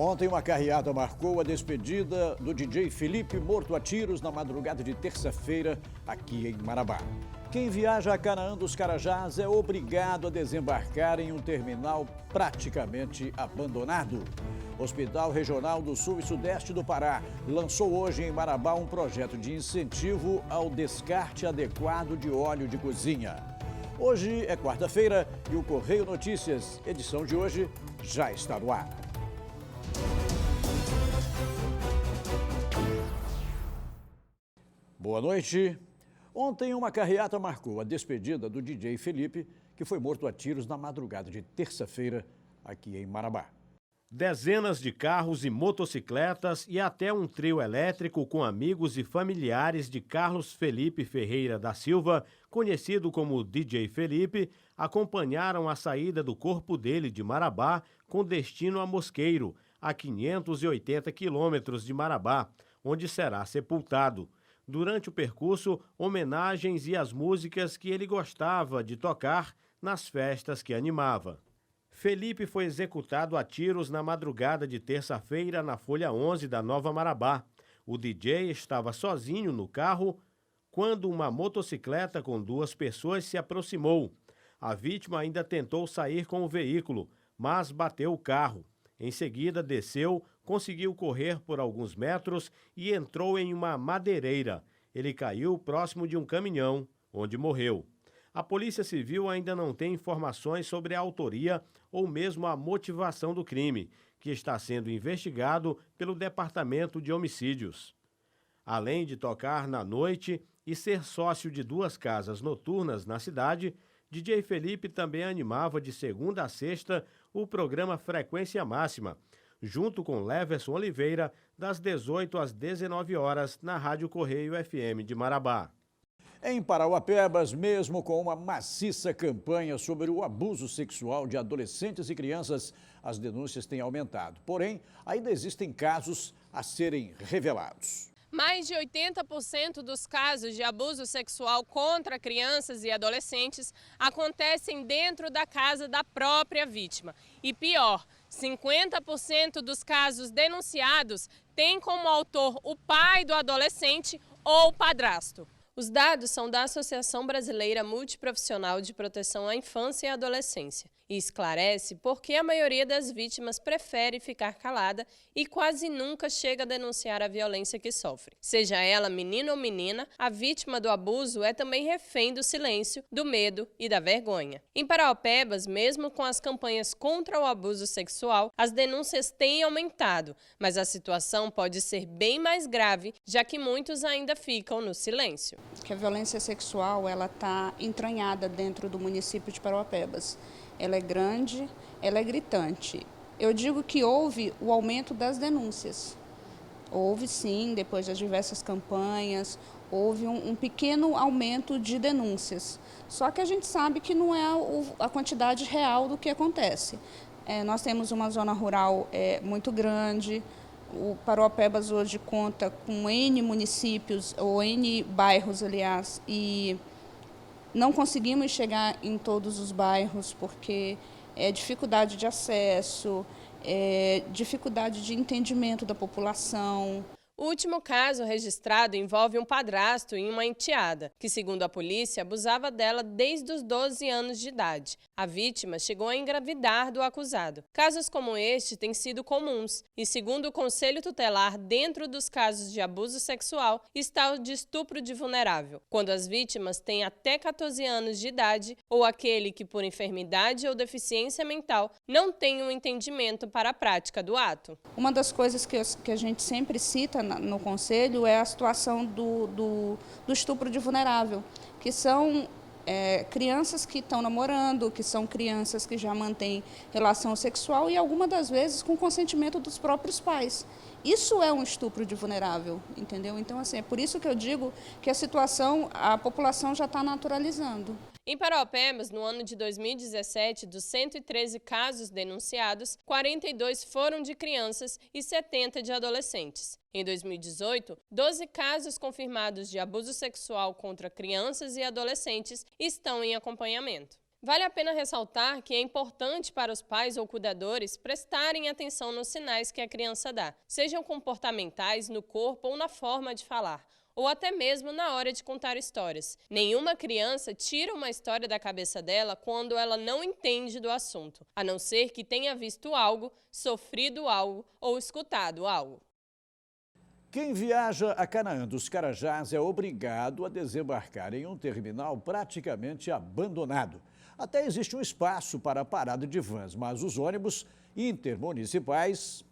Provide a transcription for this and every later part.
Ontem, uma carreata marcou a despedida do DJ Felipe, morto a tiros na madrugada de terça-feira, aqui em Marabá. Quem viaja a Canaã dos Carajás é obrigado a desembarcar em um terminal praticamente abandonado. O Hospital Regional do Sul e Sudeste do Pará lançou hoje em Marabá um projeto de incentivo ao descarte adequado de óleo de cozinha. Hoje é quarta-feira e o Correio Notícias, edição de hoje, já está no ar. Boa noite. Ontem, uma carreata marcou a despedida do DJ Felipe, que foi morto a tiros na madrugada de terça-feira, aqui em Marabá. Dezenas de carros e motocicletas e até um trio elétrico com amigos e familiares de Carlos Felipe Ferreira da Silva, conhecido como DJ Felipe, acompanharam a saída do corpo dele de Marabá com destino a Mosqueiro, a 580 quilômetros de Marabá, onde será sepultado. Durante o percurso, homenagens e as músicas que ele gostava de tocar nas festas que animava. Felipe foi executado a tiros na madrugada de terça-feira na Folha 11 da Nova Marabá. O DJ estava sozinho no carro quando uma motocicleta com duas pessoas se aproximou. A vítima ainda tentou sair com o veículo, mas bateu o carro. Em seguida, desceu, conseguiu correr por alguns metros e entrou em uma madeireira. Ele caiu próximo de um caminhão, onde morreu. A Polícia Civil ainda não tem informações sobre a autoria ou mesmo a motivação do crime, que está sendo investigado pelo Departamento de Homicídios. Além de tocar na noite e ser sócio de duas casas noturnas na cidade, DJ Felipe também animava de segunda a sexta o programa Frequência Máxima, junto com Leverson Oliveira, das 18 às 19 horas, na Rádio Correio FM de Marabá. Em Parauapebas, mesmo com uma maciça campanha sobre o abuso sexual de adolescentes e crianças, as denúncias têm aumentado. Porém, ainda existem casos a serem revelados. Mais de 80% dos casos de abuso sexual contra crianças e adolescentes acontecem dentro da casa da própria vítima. E pior, 50% dos casos denunciados têm como autor o pai do adolescente ou o padrasto. Os dados são da Associação Brasileira Multiprofissional de Proteção à Infância e Adolescência e esclarece por que a maioria das vítimas prefere ficar calada e quase nunca chega a denunciar a violência que sofre. Seja ela menino ou menina, a vítima do abuso é também refém do silêncio, do medo e da vergonha. Em Parauapebas, mesmo com as campanhas contra o abuso sexual, as denúncias têm aumentado, mas a situação pode ser bem mais grave, já que muitos ainda ficam no silêncio. Que a violência sexual ela está entranhada dentro do município de Parauapebas. Ela é grande, ela é gritante. Eu digo que houve o aumento das denúncias. Houve sim, depois das diversas campanhas, houve um pequeno aumento de denúncias. Só que a gente sabe que não é a quantidade real do que acontece. Nós temos uma zona rural muito grande. O Parauapebas hoje conta com N municípios, ou N bairros, aliás, e não conseguimos chegar em todos os bairros porque é dificuldade de acesso, dificuldade de entendimento da população. O último caso registrado envolve um padrasto e uma enteada, que, segundo a polícia, abusava dela desde os 12 anos de idade. A vítima chegou a engravidar do acusado. Casos como este têm sido comuns e, segundo o Conselho Tutelar, dentro dos casos de abuso sexual está o de estupro de vulnerável, quando as vítimas têm até 14 anos de idade ou aquele que, por enfermidade ou deficiência mental, não tem um entendimento para a prática do ato. Uma das coisas que a gente sempre cita no Conselho é a situação do estupro de vulnerável, que são crianças que estão namorando, que são crianças que já mantêm relação sexual e algumas das vezes com consentimento dos próprios pais. Isso é um estupro de vulnerável, entendeu? Então, assim, é por isso que eu digo que a população já está naturalizando. Em Parauapebas, no ano de 2017, dos 113 casos denunciados, 42 foram de crianças e 70 de adolescentes. Em 2018, 12 casos confirmados de abuso sexual contra crianças e adolescentes estão em acompanhamento. Vale a pena ressaltar que é importante para os pais ou cuidadores prestarem atenção nos sinais que a criança dá, sejam comportamentais, no corpo ou na forma de falar, ou até mesmo na hora de contar histórias. Nenhuma criança tira uma história da cabeça dela quando ela não entende do assunto, a não ser que tenha visto algo, sofrido algo ou escutado algo. Quem viaja a Canaã dos Carajás é obrigado a desembarcar em um terminal praticamente abandonado. Até existe um espaço para a parada de vans, mas os ônibus intermunicipais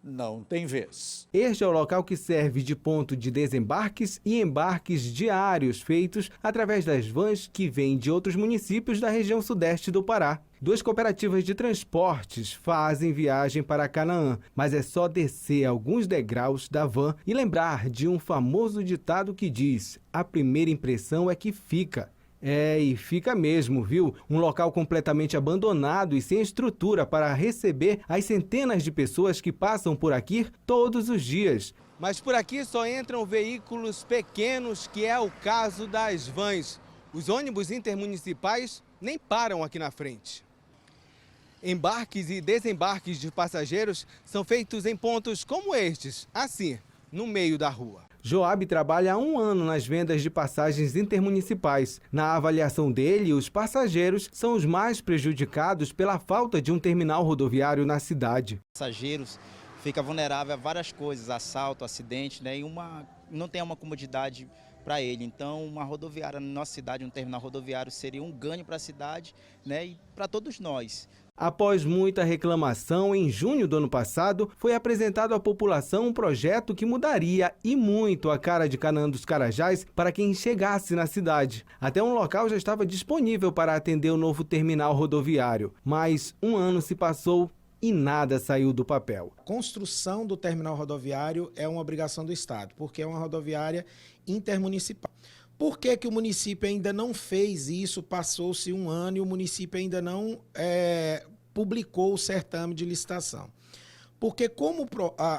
não têm vez. Este é o local que serve de ponto de desembarques e embarques diários feitos através das vans que vêm de outros municípios da região sudeste do Pará. 2 cooperativas de transportes fazem viagem para Canaã, mas é só descer alguns degraus da van e lembrar de um famoso ditado que diz: a primeira impressão é que fica. E fica mesmo, viu? Um local completamente abandonado e sem estrutura para receber as centenas de pessoas que passam por aqui todos os dias. Mas por aqui só entram veículos pequenos, que é o caso das vans. Os ônibus intermunicipais nem param aqui na frente. Embarques e desembarques de passageiros são feitos em pontos como estes, assim, no meio da rua. Joab trabalha há 1 ano nas vendas de passagens intermunicipais. Na avaliação dele, os passageiros são os mais prejudicados pela falta de um terminal rodoviário na cidade. Passageiros fica vulnerável a várias coisas, assalto, acidente, né? E não tem uma comodidade para ele. Então, uma rodoviária na nossa cidade, um terminal rodoviário seria um ganho para a cidade, né? E para todos nós. Após muita reclamação, em junho do ano passado, foi apresentado à população um projeto que mudaria e muito a cara de Canaã dos Carajás para quem chegasse na cidade. Até um local já estava disponível para atender o novo terminal rodoviário, mas 1 ano se passou e nada saiu do papel. A construção do terminal rodoviário é uma obrigação do Estado, porque é uma rodoviária intermunicipal. Por que que o município ainda não fez isso? Passou-se 1 ano e o município ainda não publicou o certame de licitação. Porque como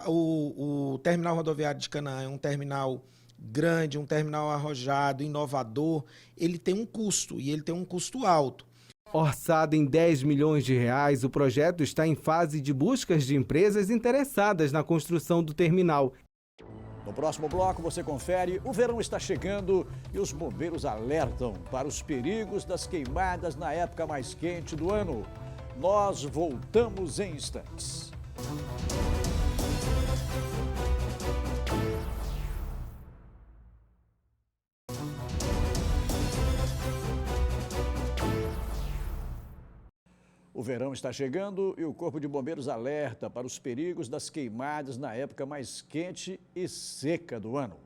o terminal rodoviário de Canaã é um terminal grande, um terminal arrojado, inovador, ele tem um custo, e ele tem um custo alto. Orçado em 10 milhões de reais, o projeto está em fase de buscas de empresas interessadas na construção do terminal. No próximo bloco você confere, o verão está chegando e os bombeiros alertam para os perigos das queimadas na época mais quente do ano. Nós voltamos em instantes. O verão está chegando e o Corpo de Bombeiros alerta para os perigos das queimadas na época mais quente e seca do ano.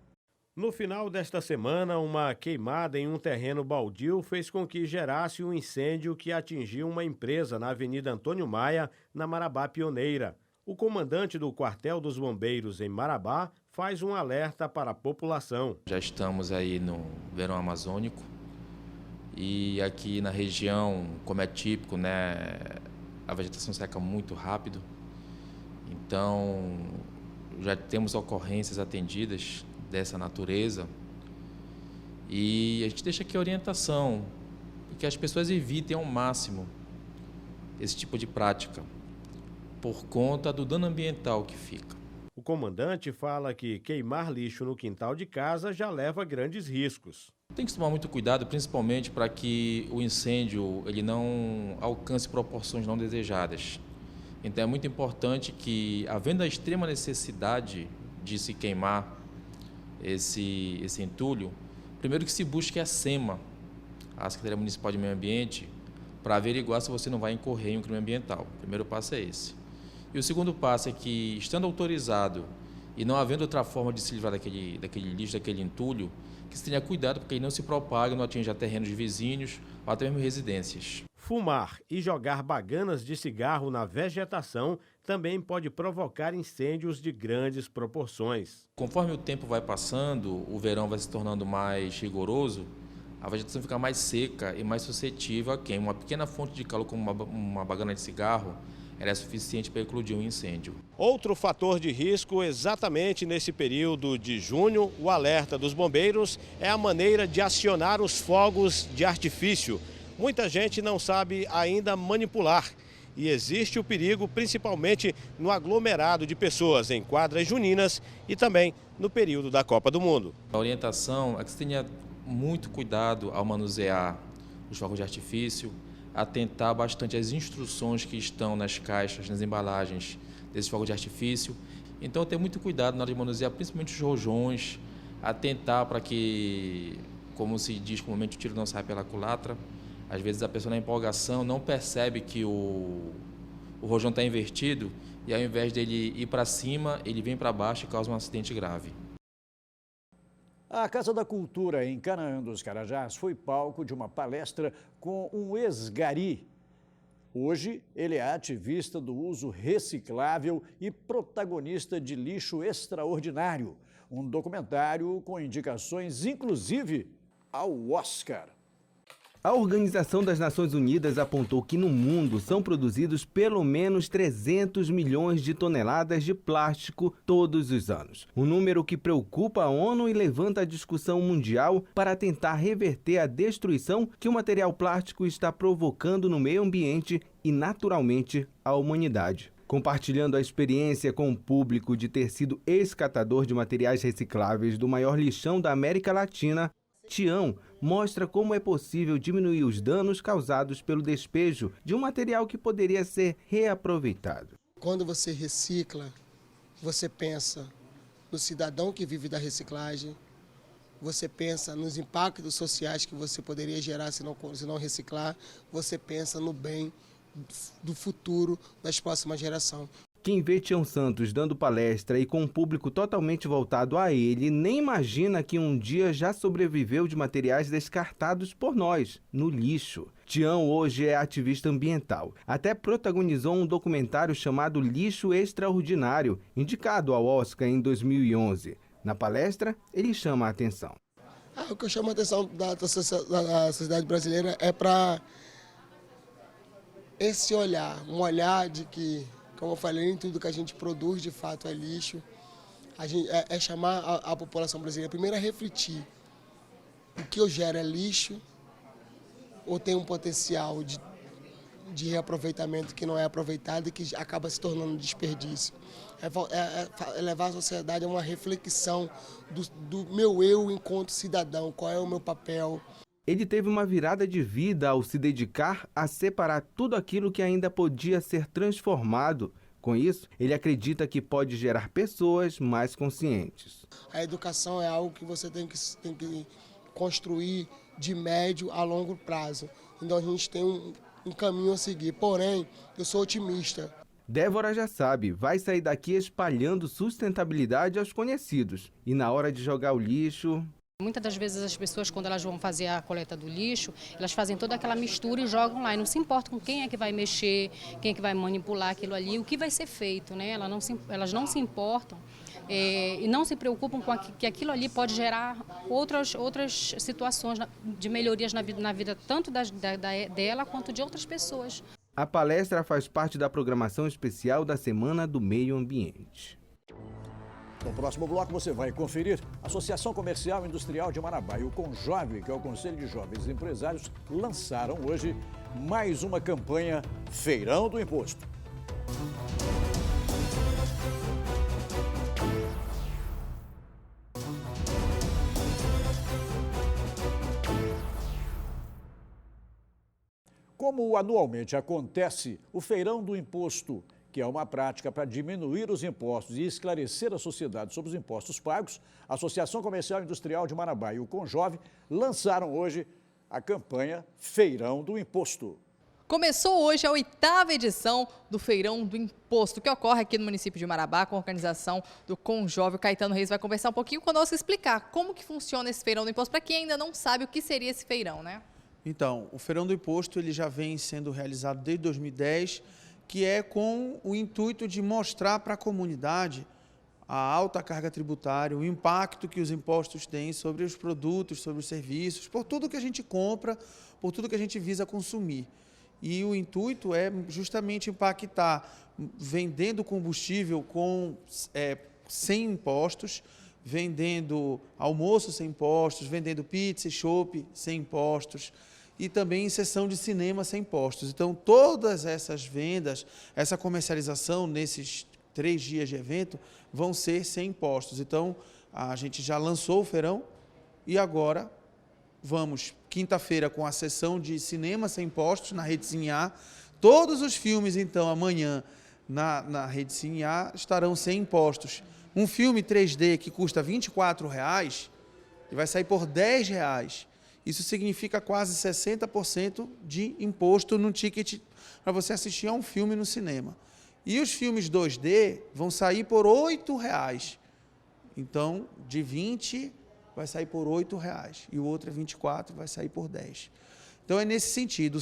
No final desta semana, uma queimada em um terreno baldio fez com que gerasse um incêndio que atingiu uma empresa na Avenida Antônio Maia, na Marabá Pioneira. O comandante do Quartel dos Bombeiros em Marabá faz um alerta para a população. Já estamos aí no verão amazônico. E aqui na região, como é típico, né, a vegetação seca muito rápido. Então, já temos ocorrências atendidas dessa natureza. E a gente deixa aqui a orientação, que as pessoas evitem ao máximo esse tipo de prática, por conta do dano ambiental que fica. O comandante fala que queimar lixo no quintal de casa já leva grandes riscos. Tem que tomar muito cuidado, principalmente para que o incêndio ele não alcance proporções não desejadas. Então é muito importante que, havendo a extrema necessidade de se queimar esse entulho, primeiro que se busque a SEMA, a Secretaria Municipal de Meio Ambiente, para averiguar se você não vai incorrer em um crime ambiental. O primeiro passo é esse. E o segundo passo é que, estando autorizado e não havendo outra forma de se livrar daquele lixo, daquele entulho, que se tenha cuidado para que ele não se propague, não atinja terrenos de vizinhos ou até mesmo residências. Fumar e jogar baganas de cigarro na vegetação também pode provocar incêndios de grandes proporções. Conforme o tempo vai passando, o verão vai se tornando mais rigoroso, a vegetação fica mais seca e mais suscetível a queima. Uma pequena fonte de calor como uma bagana de cigarro, ela é suficiente para eclodir um incêndio. Outro fator de risco, exatamente nesse período de junho, o alerta dos bombeiros é a maneira de acionar os fogos de artifício. muita gente não sabe ainda manipular. E existe o perigo, principalmente no aglomerado de pessoas em quadras juninas e também no período da Copa do Mundo. A orientação é que você tenha muito cuidado ao manusear os fogos de artifício, atentar bastante às instruções que estão nas caixas, nas embalagens desses fogos de artifício. Então, ter muito cuidado na hora de manusear, principalmente os rojões, atentar para que, como se diz comumente, o tiro não sai pela culatra. Às vezes a pessoa na empolgação não percebe que o rojão está invertido e ao invés dele ir para cima, ele vem para baixo e causa um acidente grave. A Casa da Cultura em Canaã dos Carajás foi palco de uma palestra com um ex-gari. Hoje, ele é ativista do uso reciclável e protagonista de Lixo Extraordinário, um documentário com indicações, inclusive, ao Oscar. A Organização das Nações Unidas apontou que no mundo são produzidos pelo menos 300 milhões de toneladas de plástico todos os anos. Um número que preocupa a ONU e levanta a discussão mundial para tentar reverter a destruição que o material plástico está provocando no meio ambiente e, naturalmente, à humanidade. Compartilhando a experiência com o público de ter sido ex-catador de materiais recicláveis do maior lixão da América Latina, Tião mostra como é possível diminuir os danos causados pelo despejo de um material que poderia ser reaproveitado. Quando você recicla, você pensa no cidadão que vive da reciclagem, você pensa nos impactos sociais que você poderia gerar se não reciclar, você pensa no bem do futuro das próximas gerações. Quem vê Tião Santos dando palestra e com um público totalmente voltado a ele, nem imagina que um dia já sobreviveu de materiais descartados por nós, no lixo. Tião hoje é ativista ambiental. Até protagonizou um documentário chamado Lixo Extraordinário, indicado ao Oscar em 2011. Na palestra, ele chama a atenção. O que eu chamo a atenção da sociedade brasileira é para esse olhar, um olhar de que, como eu falei, nem tudo que a gente produz de fato é lixo. É chamar a população brasileira primeiro a refletir: o que eu gero é lixo ou tem um potencial de reaproveitamento que não é aproveitado e que acaba se tornando desperdício. É levar a sociedade a uma reflexão do meu eu enquanto cidadão, qual é o meu papel. Ele teve uma virada de vida ao se dedicar a separar tudo aquilo que ainda podia ser transformado. Com isso, ele acredita que pode gerar pessoas mais conscientes. A educação é algo que você tem que construir de médio a longo prazo. Então a gente tem um caminho a seguir, porém, eu sou otimista. Débora já sabe, vai sair daqui espalhando sustentabilidade aos conhecidos. E na hora de jogar o lixo... Muitas das vezes as pessoas, quando elas vão fazer a coleta do lixo, elas fazem toda aquela mistura e jogam lá. E não se importam com quem é que vai mexer, quem é que vai manipular aquilo ali, o que vai ser feito, né? Elas não se importam e não se preocupam com que aquilo ali pode gerar outras situações de melhorias na vida tanto dela quanto de outras pessoas. A palestra faz parte da programação especial da Semana do Meio Ambiente. No próximo bloco você vai conferir a Associação Comercial e Industrial de Marabá e o Conjove, que é o Conselho de Jovens Empresários, lançaram hoje mais uma campanha Feirão do Imposto. Como anualmente acontece, o Feirão do Imposto, que é uma prática para diminuir os impostos e esclarecer a sociedade sobre os impostos pagos, a Associação Comercial e Industrial de Marabá e o Conjove lançaram hoje a campanha Feirão do Imposto. Começou hoje a 8ª edição do Feirão do Imposto, que ocorre aqui no município de Marabá, com a organização do Conjove. O Caetano Reis vai conversar um pouquinho conosco e explicar como que funciona esse Feirão do Imposto, para quem ainda não sabe o que seria esse feirão, né? Então, o Feirão do Imposto ele já vem sendo realizado desde 2010, que é com o intuito de mostrar para a comunidade a alta carga tributária, o impacto que os impostos têm sobre os produtos, sobre os serviços, por tudo que a gente compra, por tudo que a gente visa consumir. E o intuito é justamente impactar vendendo combustível sem impostos, vendendo almoço sem impostos, vendendo pizza e chopp sem impostos. e também em sessão de cinema sem impostos. Então, todas essas vendas, essa comercialização nesses 3 dias de evento vão ser sem impostos. Então, a gente já lançou o feirão e agora vamos, quinta-feira, com a sessão de cinema sem impostos na Rede Cine A. Todos os filmes, então, amanhã na Rede Cine A estarão sem impostos. Um filme 3D que custa R$ 24,00 e vai sair por R$ 10,00. Isso significa quase 60% de imposto no ticket para você assistir a um filme no cinema. E os filmes 2D vão sair por R$ 8,00. Então, de 20 vai sair por R$ 8,00 e o outro é 24, vai sair por 10. Então é nesse sentido.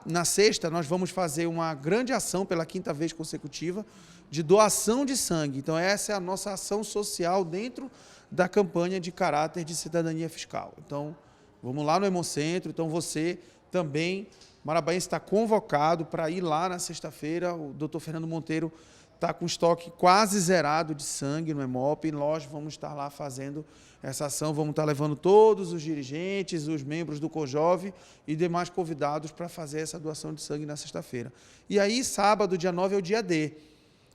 Na sexta nós vamos fazer uma grande ação pela 5ª vez consecutiva de doação de sangue. Então essa é a nossa ação social dentro da campanha de caráter de cidadania fiscal. Então vamos lá no Hemocentro. Então você também, marabaense, está convocado para ir lá na sexta-feira. O doutor Fernando Monteiro está com estoque quase zerado de sangue no Hemop e nós vamos estar lá fazendo essa ação, vamos estar levando todos os dirigentes, os membros do CONJOV e demais convidados para fazer essa doação de sangue na sexta-feira. E aí, sábado, dia 9, é o dia D.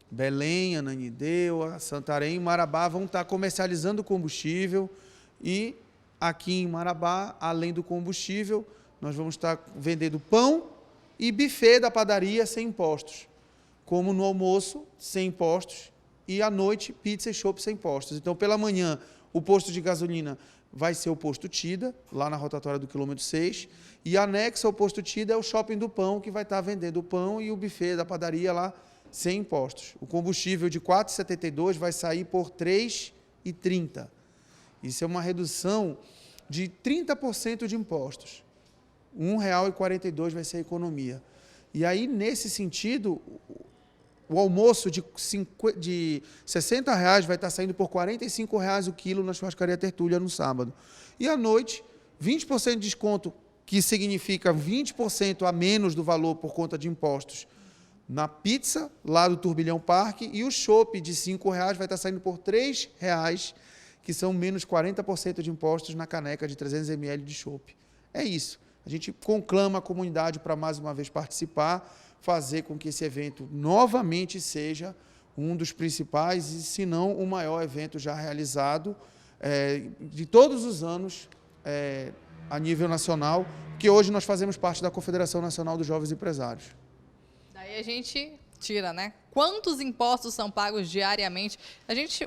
Belém, Ananindeua, Santarém e Marabá vão estar comercializando combustível e aqui em Marabá, além do combustível, nós vamos estar vendendo pão e buffet da padaria sem impostos, como no almoço, sem impostos, e à noite, pizza e chopp sem impostos. Então, pela manhã, o posto de gasolina vai ser o posto Tida, lá na rotatória do quilômetro 6, e anexo ao posto Tida é o shopping do pão, que vai estar vendendo o pão e o buffet da padaria lá sem impostos. O combustível de R$ 4,72 vai sair por R$ 3,30. Isso é uma redução de 30% de impostos. R$ 1,42 vai ser a economia. E aí, nesse sentido, o almoço de R$ 60 vai estar saindo por R$ 45,00 o quilo na churrascaria Tertúlia no sábado. E à noite, 20% de desconto, que significa 20% a menos do valor por conta de impostos, na pizza, lá do Turbilhão Parque, e o chopp de R$ 5,00 vai estar saindo por R$ 3,00, que são menos 40% de impostos na caneca de 300 ml de chopp. É isso. A gente conclama a comunidade para mais uma vez participar, fazer com que esse evento novamente seja um dos principais, e se não o maior evento já realizado de todos os anos a nível nacional, que hoje nós fazemos parte da Confederação Nacional dos Jovens Empresários. Daí a gente tira, né? Quantos impostos são pagos diariamente?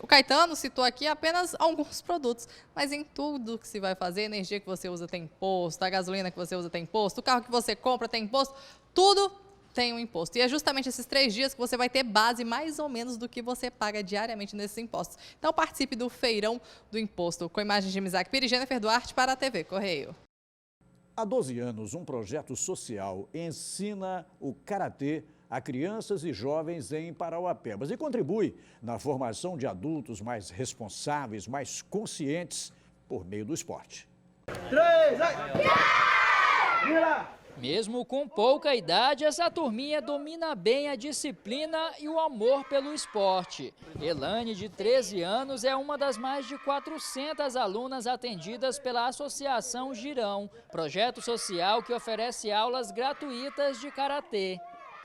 O Caetano citou aqui apenas alguns produtos, mas em tudo que se vai fazer, a energia que você usa tem imposto, a gasolina que você usa tem imposto, o carro que você compra tem imposto, tudo tem um imposto. E é justamente esses 3 dias que você vai ter base mais ou menos do que você paga diariamente nesses impostos. Então participe do Feirão do Imposto. Com imagens de Misac Pires, Jennifer Duarte para a TV Correio. Há 12 anos, um projeto social ensina o karatê a crianças e jovens em Parauapebas e contribui na formação de adultos mais responsáveis, mais conscientes por meio do esporte. 3, vira! Mesmo com pouca idade, essa turminha domina bem a disciplina e o amor pelo esporte. Elane, de 13 anos, é uma das mais de 400 alunas atendidas pela Associação Girão, projeto social que oferece aulas gratuitas de karatê.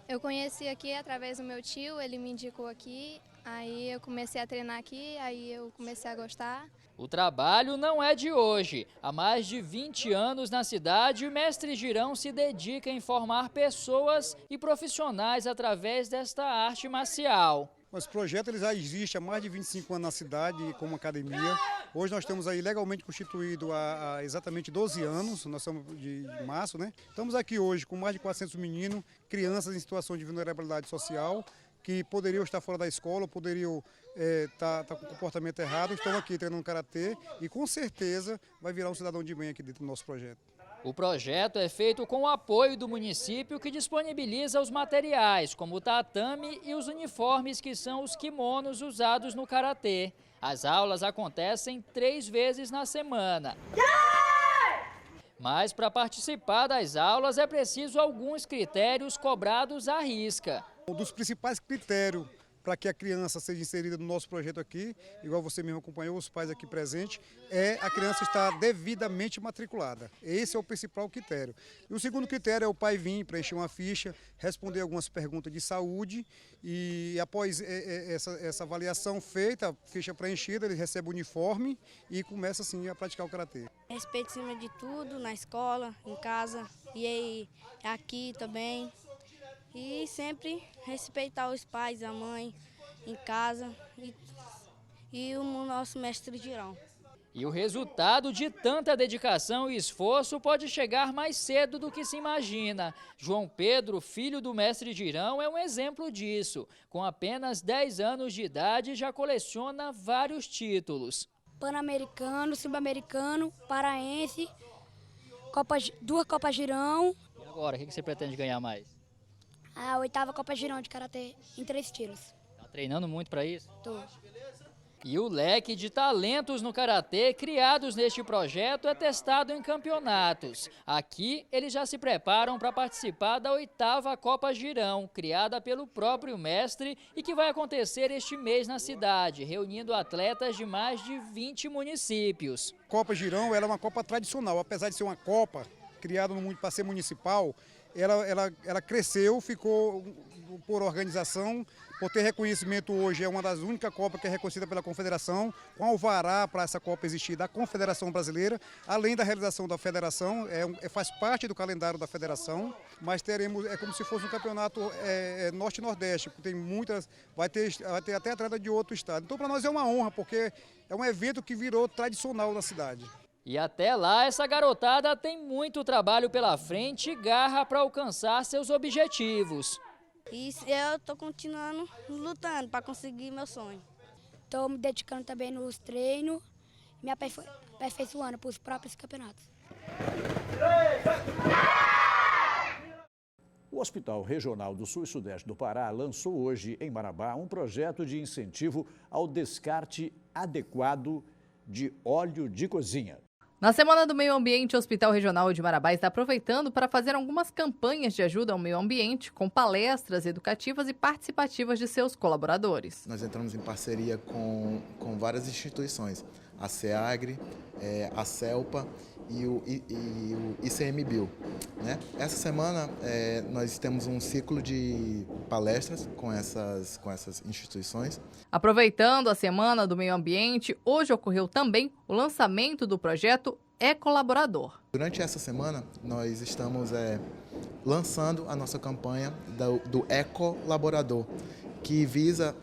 Eu conheci aqui através do meu tio, ele me indicou aqui, aí eu comecei a treinar aqui, aí eu comecei a gostar. O trabalho não é de hoje. Há mais de 20 anos na cidade, o mestre Girão se dedica em formar pessoas e profissionais através desta arte marcial. Esse projeto ele já existe há mais de 25 anos na cidade como academia. Hoje nós estamos aí legalmente constituído há exatamente 12 anos, nós somos de março, né? Estamos aqui hoje com mais de 400 meninos, crianças em situação de vulnerabilidade social, que poderiam estar fora da escola, poderiam estar com comportamento errado, estão aqui treinando karatê e com certeza vai virar um cidadão de bem aqui dentro do nosso projeto. O projeto é feito com o apoio do município, que disponibiliza os materiais, como o tatame e os uniformes, que são os kimonos usados no karatê. As aulas acontecem 3 vezes na semana. Mas para participar das aulas é preciso alguns critérios cobrados à risca. Um dos principais critérios para que a criança seja inserida no nosso projeto aqui, igual você mesmo acompanhou, os pais aqui presentes, a criança estar devidamente matriculada. Esse é o principal critério. E o segundo critério é o pai vir preencher uma ficha, responder algumas perguntas de saúde e após essa avaliação feita, a ficha preenchida, ele recebe o uniforme e começa assim a praticar o karatê. Respeito acima de tudo, na escola, em casa e aí, aqui também. E sempre respeitar os pais, a mãe, em casa e o nosso mestre Girão. E o resultado de tanta dedicação e esforço pode chegar mais cedo do que se imagina. João Pedro, filho do mestre Girão, é um exemplo disso. Com apenas 10 anos de idade, já coleciona vários títulos. Pan-americano, subamericano, paraense, duas Copas Girão. E agora, o que você pretende ganhar mais? A 8ª Copa Girão de Karatê em 3 estilos. Tá treinando muito para isso? Tô. E o leque de talentos no karatê criados neste projeto é testado em campeonatos. Aqui, eles já se preparam para participar da 8ª Copa Girão, criada pelo próprio mestre e que vai acontecer este mês na cidade, reunindo atletas de mais de 20 municípios. Copa Girão ela é uma Copa tradicional, apesar de ser uma Copa criada para ser municipal, ela cresceu, ficou por organização, por ter reconhecimento hoje, é uma das únicas Copas que é reconhecida pela Confederação, com alvará para essa Copa existir da Confederação Brasileira, além da realização da Federação, faz parte do calendário da Federação, mas teremos, é como se fosse um campeonato Norte e Nordeste, tem muitas, vai ter até atleta de outro estado. Então para nós é uma honra, porque é um evento que virou tradicional na cidade. E até lá, essa garotada tem muito trabalho pela frente e garra para alcançar seus objetivos. E eu estou continuando lutando para conseguir meu sonho. Estou me dedicando também nos treinos, me aperfeiçoando para os próprios campeonatos. O Hospital Regional do Sul e Sudeste do Pará lançou hoje, em Marabá, um projeto de incentivo ao descarte adequado de óleo de cozinha. Na Semana do Meio Ambiente, o Hospital Regional de Marabá está aproveitando para fazer algumas campanhas de ajuda ao meio ambiente, com palestras educativas e participativas de seus colaboradores. Nós entramos em parceria com várias instituições, a SEAGRE, a CELPA e o ICMBio. Né? Essa semana nós temos um ciclo de palestras com essas instituições. Aproveitando a Semana do Meio Ambiente, hoje ocorreu também o lançamento do projeto Ecolaborador. Durante essa semana, nós estamos lançando a nossa campanha do Ecolaborador, que visa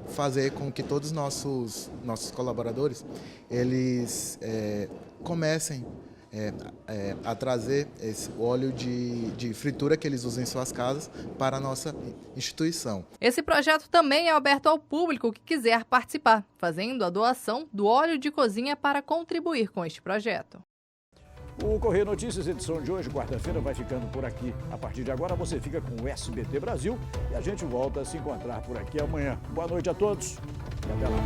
fazer com que todos os nossos colaboradores eles comecem a trazer esse óleo de fritura que eles usam em suas casas para a nossa instituição. Esse projeto também é aberto ao público que quiser participar, fazendo a doação do óleo de cozinha para contribuir com este projeto. O Correio Notícias, edição de hoje, quarta-feira, vai ficando por aqui. A partir de agora você fica com o SBT Brasil e a gente volta a se encontrar por aqui amanhã. Boa noite a todos e até lá.